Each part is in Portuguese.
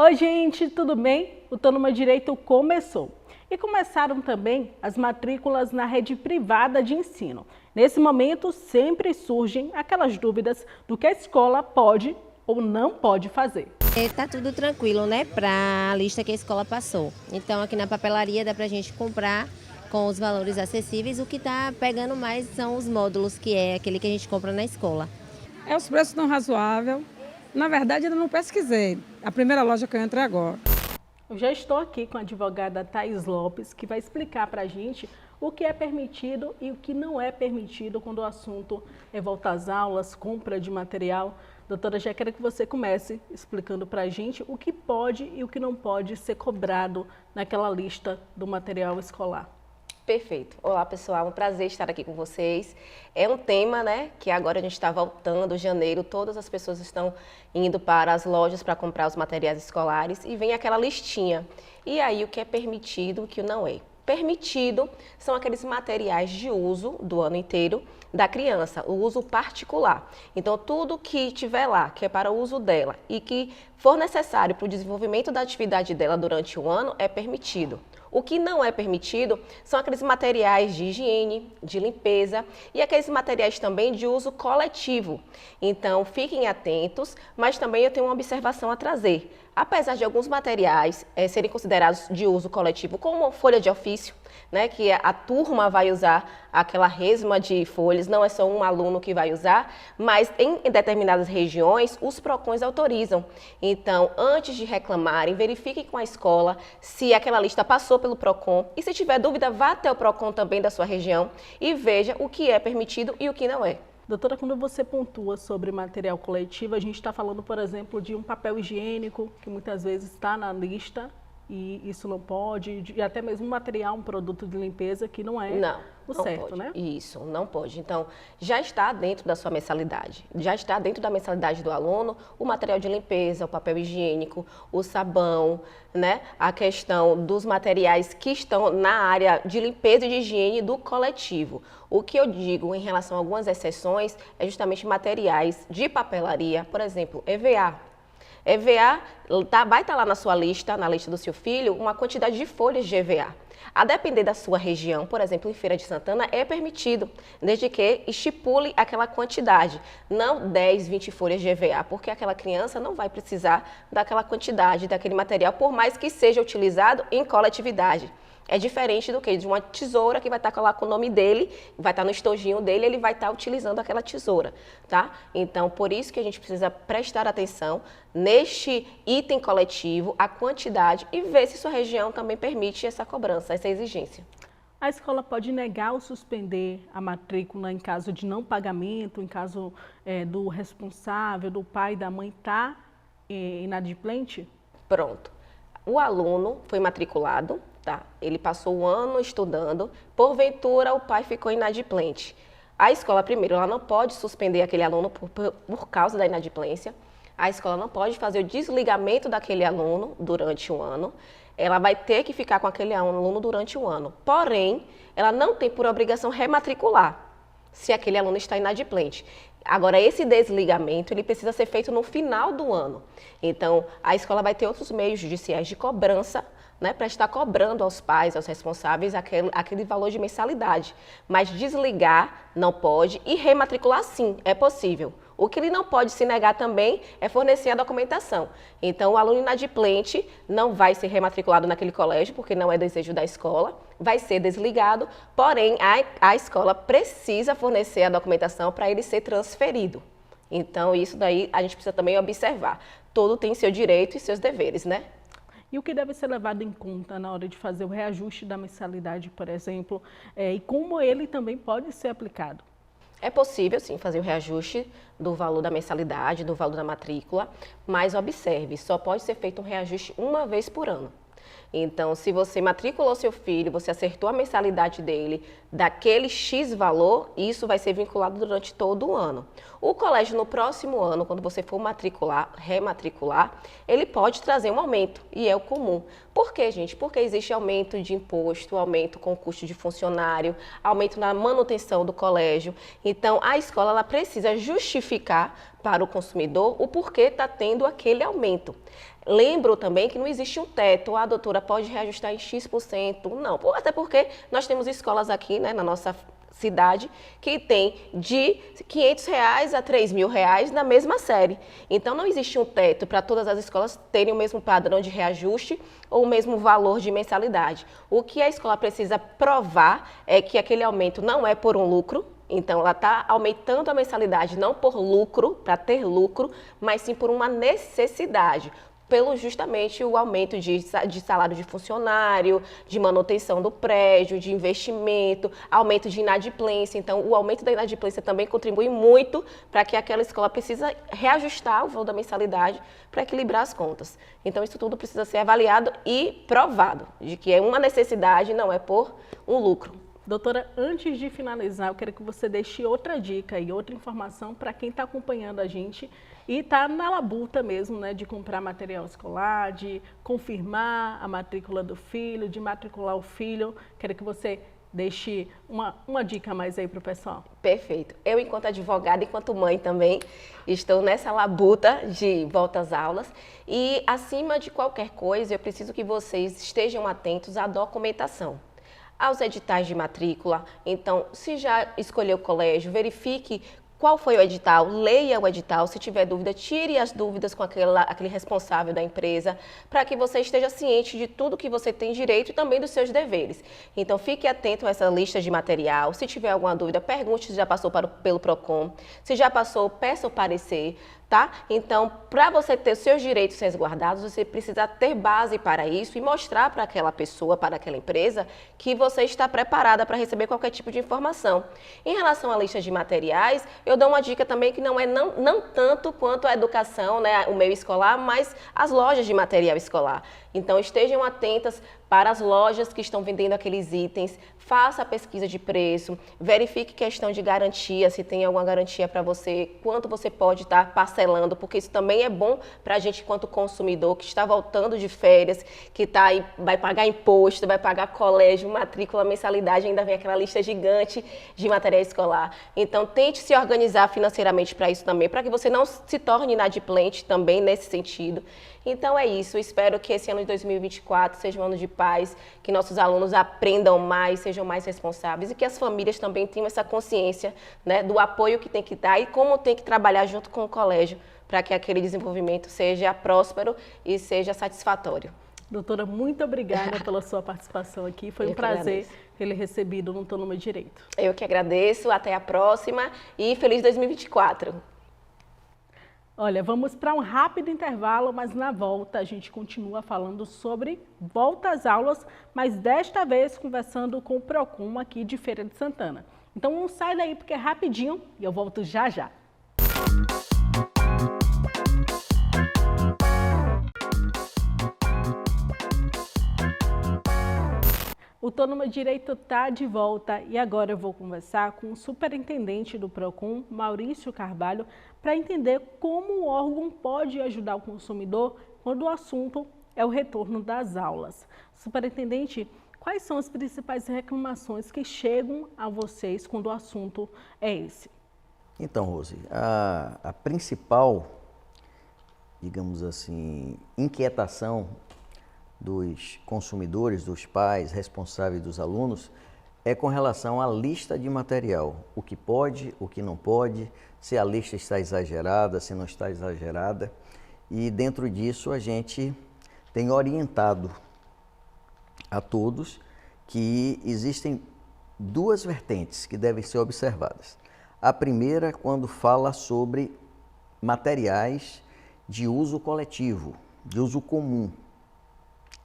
Oi, gente, tudo bem? O Tô Numa Direito começou. E começaram também as matrículas na rede privada de ensino. Nesse momento, sempre surgem aquelas dúvidas do que a escola pode ou não pode fazer. Tá tudo tranquilo, né, para a lista que a escola passou. Então, aqui na papelaria dá para a gente comprar com os valores acessíveis. O que está pegando mais são os módulos, que é aquele que a gente compra na escola. Os preços estão razoáveis. Na verdade, ainda não pesquisei. A primeira loja que eu entrei agora. Eu já estou aqui com a advogada Thaís Lopes, que vai explicar para a gente o que é permitido e o que não é permitido quando o assunto é volta às aulas, compra de material. Doutora, já quero que você comece explicando para a gente o que pode e o que não pode ser cobrado naquela lista do material escolar. Perfeito. Olá, pessoal. Um prazer estar aqui com vocês. É um tema, né, que agora a gente está voltando, janeiro, todas as pessoas estão indo para as lojas para comprar os materiais escolares e vem aquela listinha. E aí, o que é permitido e o que não é? Permitido são aqueles materiais de uso do ano inteiro da criança, o uso particular. Então, tudo que tiver lá, que é para o uso dela e que for necessário para o desenvolvimento da atividade dela durante o ano, é permitido. O que não é permitido são aqueles materiais de higiene, de limpeza e aqueles materiais também de uso coletivo. Então, fiquem atentos, mas também eu tenho uma observação a trazer. Apesar de alguns materiais serem considerados de uso coletivo, como folha de ofício, né, que a turma vai usar aquela resma de folhas, não é só um aluno que vai usar, mas em determinadas regiões os PROCONs autorizam. Então, antes de reclamarem, verifiquem com a escola se aquela lista passou pelo PROCON e se tiver dúvida, vá até o PROCON também da sua região e veja o que é permitido e o que não é. Doutora, quando você pontua sobre material coletivo, a gente está falando, por exemplo, de um papel higiênico, que muitas vezes está na lista, e isso não pode, e até mesmo um material, um produto de limpeza que não é o certo, pode. Né? Isso, não pode. Então, já está dentro da sua mensalidade, já está dentro da mensalidade do aluno o material de limpeza, o papel higiênico, o sabão, né? A questão dos materiais que estão na área de limpeza e de higiene do coletivo. O que eu digo em relação a algumas exceções é justamente materiais de papelaria, por exemplo, EVA. EVA vai estar lá na sua lista, na lista do seu filho, uma quantidade de folhas de EVA. A depender da sua região, por exemplo, em Feira de Santana, é permitido, desde que estipule aquela quantidade, não 10, 20 folhas de EVA, porque aquela criança não vai precisar daquela quantidade, daquele material, por mais que seja utilizado em coletividade. É diferente do que de uma tesoura que vai estar lá com o nome dele, vai estar no estojinho dele, ele vai estar utilizando aquela tesoura, tá? Então, por isso que a gente precisa prestar atenção neste item coletivo, a quantidade e ver se sua região também permite essa cobrança, essa exigência. A escola pode negar ou suspender a matrícula em caso de não pagamento, em caso do responsável, do pai, da mãe estar inadimplente? Pronto. O aluno foi matriculado, tá? Ele passou o ano estudando, porventura o pai ficou inadimplente. A escola, primeiro, ela não pode suspender aquele aluno por causa da inadimplência. A escola não pode fazer o desligamento daquele aluno durante um ano. Ela vai ter que ficar com aquele aluno durante um ano. Porém, ela não tem por obrigação rematricular se aquele aluno está inadimplente. Agora, esse desligamento, ele precisa ser feito no final do ano. Então, a escola vai ter outros meios judiciais de cobrança, né, para estar cobrando aos pais, aos responsáveis, aquele valor de mensalidade. Mas desligar não pode e rematricular sim, é possível. O que ele não pode se negar também é fornecer a documentação. Então, o aluno inadimplente não vai ser rematriculado naquele colégio, porque não é desejo da escola, vai ser desligado, porém, a escola precisa fornecer a documentação para ele ser transferido. Então, isso daí a gente precisa também observar. Todo tem seu direito e seus deveres, né? E o que deve ser levado em conta na hora de fazer o reajuste da mensalidade, por exemplo, e como ele também pode ser aplicado? É possível, sim, fazer o reajuste do valor da mensalidade, do valor da matrícula, mas observe, só pode ser feito um reajuste uma vez por ano. Então, se você matriculou seu filho, você acertou a mensalidade dele daquele X valor, isso vai ser vinculado durante todo o ano. O colégio, no próximo ano, quando você for matricular, rematricular, ele pode trazer um aumento, e é o comum. Por quê, gente? Porque existe aumento de imposto, aumento com custo de funcionário, aumento na manutenção do colégio. Então, a escola ela precisa justificar para o consumidor o porquê está tendo aquele aumento. Lembro também que não existe um teto, a doutora pode reajustar em X%, não. Até porque nós temos escolas aqui, né, na nossa cidade, que tem de R$500 a R$3.000 na mesma série. Então, não existe um teto para todas as escolas terem o mesmo padrão de reajuste ou o mesmo valor de mensalidade. O que a escola precisa provar é que aquele aumento não é por um lucro. Então, ela está aumentando a mensalidade não por lucro, para ter lucro, mas sim por uma necessidade, pelo justamente o aumento de salário de funcionário, de manutenção do prédio, de investimento, aumento de inadimplência. Então, o aumento da inadimplência também contribui muito para que aquela escola precisa reajustar o valor da mensalidade para equilibrar as contas. Então, isso tudo precisa ser avaliado e provado, de que é uma necessidade, não é por um lucro. Doutora, antes de finalizar, eu quero que você deixe outra dica e outra informação para quem está acompanhando a gente e está na labuta mesmo, né, de comprar material escolar, de confirmar a matrícula do filho, de matricular o filho. Quero que você deixe uma dica mais aí para o pessoal. Perfeito. Eu, enquanto advogada, enquanto mãe também, estou nessa labuta de volta às aulas e, acima de qualquer coisa, eu preciso que vocês estejam atentos à documentação, aos editais de matrícula. Então, se já escolheu o colégio, verifique qual foi o edital, leia o edital. Se tiver dúvida, tire as dúvidas com aquele responsável da empresa, para que você esteja ciente de tudo que você tem direito e também dos seus deveres. Então, fique atento a essa lista de material. Se tiver alguma dúvida, pergunte se já passou pelo PROCON. Se já passou, peça o parecer. Tá? Então, para você ter seus direitos resguardados, você precisa ter base para isso e mostrar para aquela pessoa, para aquela empresa, que você está preparada para receber qualquer tipo de informação. Em relação à lista de materiais, eu dou uma dica também que não é não tanto quanto a educação, né, o meio escolar, mas as lojas de material escolar. Então, estejam atentas para as lojas que estão vendendo aqueles itens, faça a pesquisa de preço, verifique questão de garantia, se tem alguma garantia para você, quanto você pode estar parcelando, porque isso também é bom para a gente, enquanto consumidor, que está voltando de férias, que tá aí, vai pagar imposto, vai pagar colégio, matrícula, mensalidade, ainda vem aquela lista gigante de material escolar. Então, tente se organizar financeiramente para isso também, para que você não se torne inadimplente também nesse sentido. Então é isso, eu espero que esse ano de 2024 seja um ano de paz, que nossos alunos aprendam mais, sejam mais responsáveis e que as famílias também tenham essa consciência, né, do apoio que tem que dar e como tem que trabalhar junto com o colégio para que aquele desenvolvimento seja próspero e seja satisfatório. Doutora, muito obrigada pela sua participação aqui. Foi um prazer tê-lo recebido no Tô no Meu Direito. Eu que agradeço, até a próxima e feliz 2024. Olha, vamos para um rápido intervalo, mas na volta a gente continua falando sobre volta às aulas, mas desta vez conversando com o PROCON aqui de Feira de Santana. Então não sai daí porque é rapidinho e eu volto já já. O Tô no Meu Direito está de volta e agora eu vou conversar com o superintendente do PROCON, Maurício Carvalho, para entender como o órgão pode ajudar o consumidor quando o assunto é o retorno das aulas. Superintendente, quais são as principais reclamações que chegam a vocês quando o assunto é esse? Então, Rose, a principal, digamos assim, inquietação dos consumidores, dos pais, responsáveis dos alunos, é com relação à lista de material. O que pode, o que não pode, se a lista está exagerada, se não está exagerada. E dentro disso a gente tem orientado a todos que existem duas vertentes que devem ser observadas. A primeira, quando fala sobre materiais de uso coletivo, de uso comum.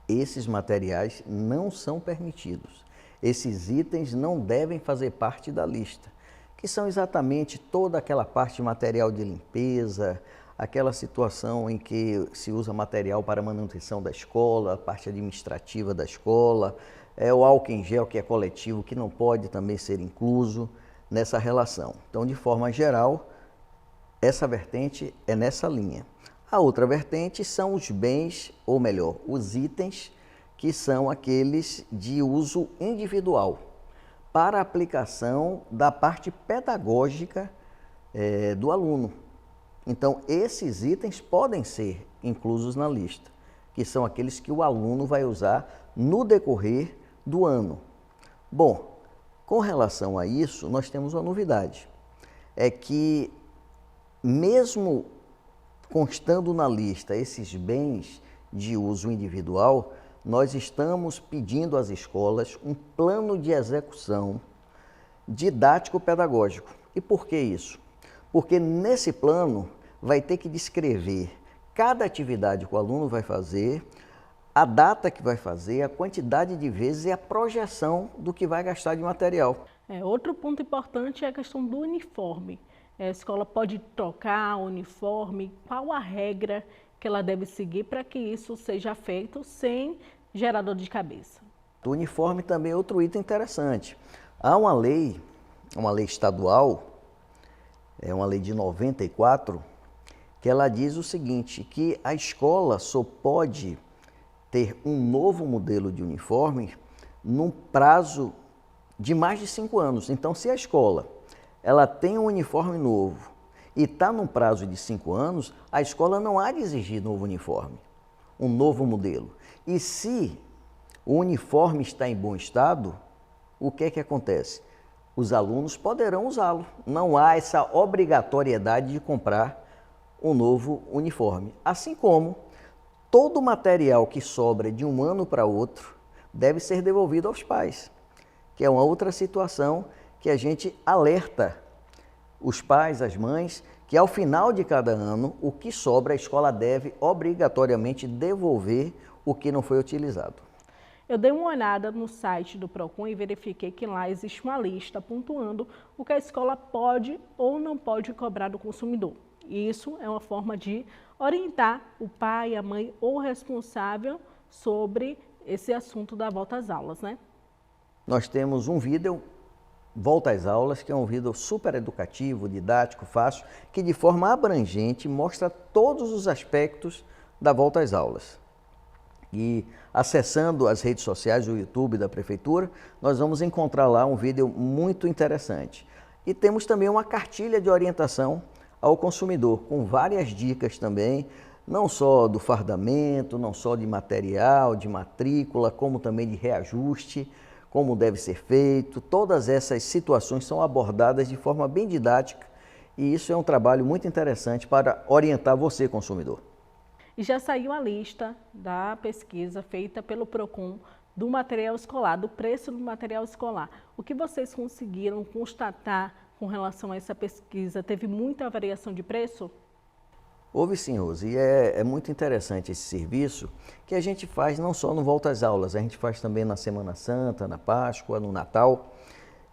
Esses materiais não são permitidos. Esses itens não devem fazer parte da lista, que são exatamente toda aquela parte de material de limpeza, aquela situação em que se usa material para manutenção da escola, a parte administrativa da escola, o álcool em gel que é coletivo, que não pode também ser incluso nessa relação. Então, de forma geral, essa vertente é nessa linha. A outra vertente são os bens, ou melhor, os itens que são aqueles de uso individual, para aplicação da parte pedagógica do aluno. Então, esses itens podem ser inclusos na lista, que são aqueles que o aluno vai usar no decorrer do ano. Bom, com relação a isso, nós temos uma novidade. É que, mesmo constando na lista esses bens de uso individual, nós estamos pedindo às escolas um plano de execução didático-pedagógico. E por que isso? Porque nesse plano vai ter que descrever cada atividade que o aluno vai fazer, a data que vai fazer, a quantidade de vezes e a projeção do que vai gastar de material. Outro ponto importante é a questão do uniforme. A escola pode trocar o uniforme, qual a regra que ela deve seguir para que isso seja feito sem gerar dor de cabeça? O uniforme também é outro item interessante. Há uma lei estadual, é uma lei de 94, que ela diz o seguinte, que a escola só pode ter um novo modelo de uniforme num prazo de mais de 5 anos. Então, se a escola ela tem um uniforme novo e está num prazo de 5 anos, a escola não há de exigir novo uniforme, um novo modelo. E se o uniforme está em bom estado, o que é que acontece? Os alunos poderão usá-lo. Não há essa obrigatoriedade de comprar um novo uniforme. Assim como todo material que sobra de um ano para outro deve ser devolvido aos pais, que é uma outra situação que a gente alerta os pais, as mães, que ao final de cada ano, o que sobra, a escola deve obrigatoriamente devolver o que não foi utilizado. Eu dei uma olhada no site do PROCON e verifiquei que lá existe uma lista pontuando o que a escola pode ou não pode cobrar do consumidor. E isso é uma forma de orientar o pai, a mãe ou o responsável sobre esse assunto da volta às aulas, né? Nós temos um vídeo, Volta às Aulas, que é um vídeo super educativo, didático, fácil, que de forma abrangente mostra todos os aspectos da volta às aulas. E acessando as redes sociais, o YouTube da Prefeitura, nós vamos encontrar lá um vídeo muito interessante. E temos também uma cartilha de orientação ao consumidor, com várias dicas também, não só do fardamento, não só de material, de matrícula, como também de reajuste, como deve ser feito. Todas essas situações são abordadas de forma bem didática e isso é um trabalho muito interessante para orientar você, consumidor. E já saiu a lista da pesquisa feita pelo PROCON do material escolar, do preço do material escolar. O que vocês conseguiram constatar com relação a essa pesquisa? Teve muita variação de preço? Houve sim, Rose, e é muito interessante esse serviço que a gente faz não só no Volta às Aulas, a gente faz também na Semana Santa, na Páscoa, no Natal.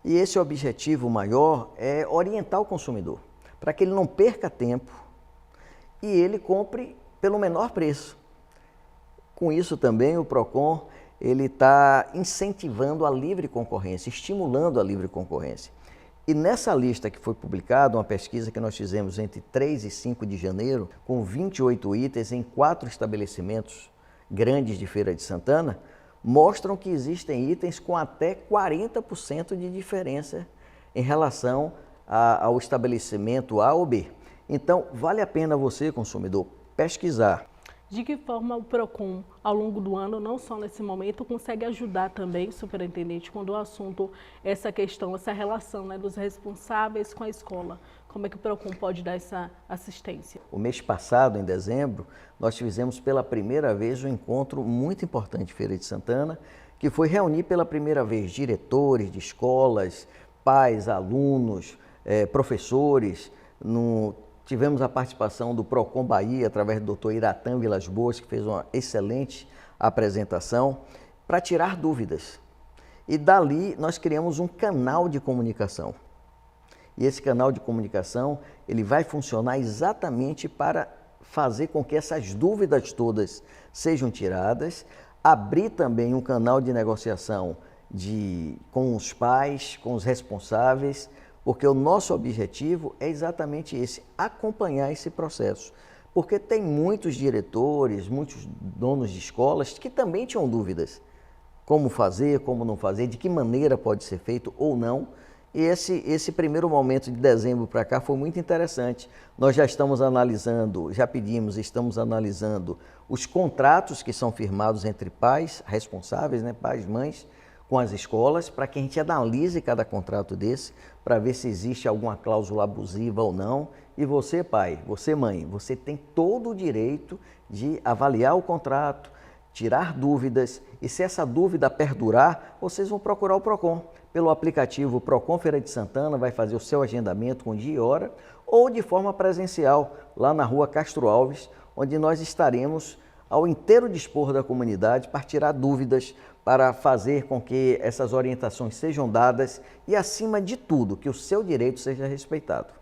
E esse objetivo maior é orientar o consumidor, para que ele não perca tempo e ele compre pelo menor preço. Com isso também o PROCON está incentivando a livre concorrência, estimulando a livre concorrência. E nessa lista que foi publicada, uma pesquisa que nós fizemos entre 3 e 5 de janeiro, com 28 itens em 4 estabelecimentos grandes de Feira de Santana, mostram que existem itens com até 40% de diferença em relação ao estabelecimento A ou B. Então, vale a pena você, consumidor, pesquisar. De que forma o PROCON, ao longo do ano, não só nesse momento, consegue ajudar também, superintendente, quando o assunto, essa questão, essa relação, né, dos responsáveis com a escola? Como é que o PROCON pode dar essa assistência? O mês passado, em dezembro, nós fizemos pela primeira vez um encontro muito importante em Feira de Santana, que foi reunir pela primeira vez diretores de escolas, pais, alunos, professores. Tivemos a participação do PROCON Bahia, através do Dr. Iratã Vilas Boas, que fez uma excelente apresentação, para tirar dúvidas. E dali nós criamos um canal de comunicação. E esse canal de comunicação, ele vai funcionar exatamente para fazer com que essas dúvidas todas sejam tiradas, abrir também um canal de negociação com os pais, com os responsáveis, porque o nosso objetivo é exatamente esse, acompanhar esse processo. Porque tem muitos diretores, muitos donos de escolas que também tinham dúvidas. Como fazer, como não fazer, de que maneira pode ser feito ou não. E esse primeiro momento de dezembro para cá foi muito interessante. Nós já estamos analisando, estamos analisando os contratos que são firmados entre pais responsáveis, né, pais, mães, com as escolas, para que a gente analise cada contrato desse, para ver se existe alguma cláusula abusiva ou não. E você, pai, você, mãe, você tem todo o direito de avaliar o contrato, tirar dúvidas, e se essa dúvida perdurar, vocês vão procurar o PROCON. Pelo aplicativo PROCON Feira de Santana, vai fazer o seu agendamento com dia e hora, ou de forma presencial, lá na rua Castro Alves, onde nós estaremos ao inteiro dispor da comunidade para tirar dúvidas, para fazer com que essas orientações sejam dadas e, acima de tudo, que o seu direito seja respeitado.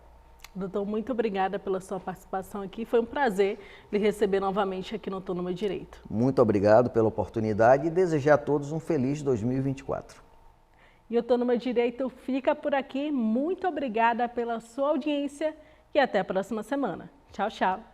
Doutor, muito obrigada pela sua participação aqui. Foi um prazer lhe receber novamente aqui no Tô no Meu Direito. Muito obrigado pela oportunidade e desejar a todos um feliz 2024. E o Tô no Meu Direito fica por aqui. Muito obrigada pela sua audiência e até a próxima semana. Tchau, tchau.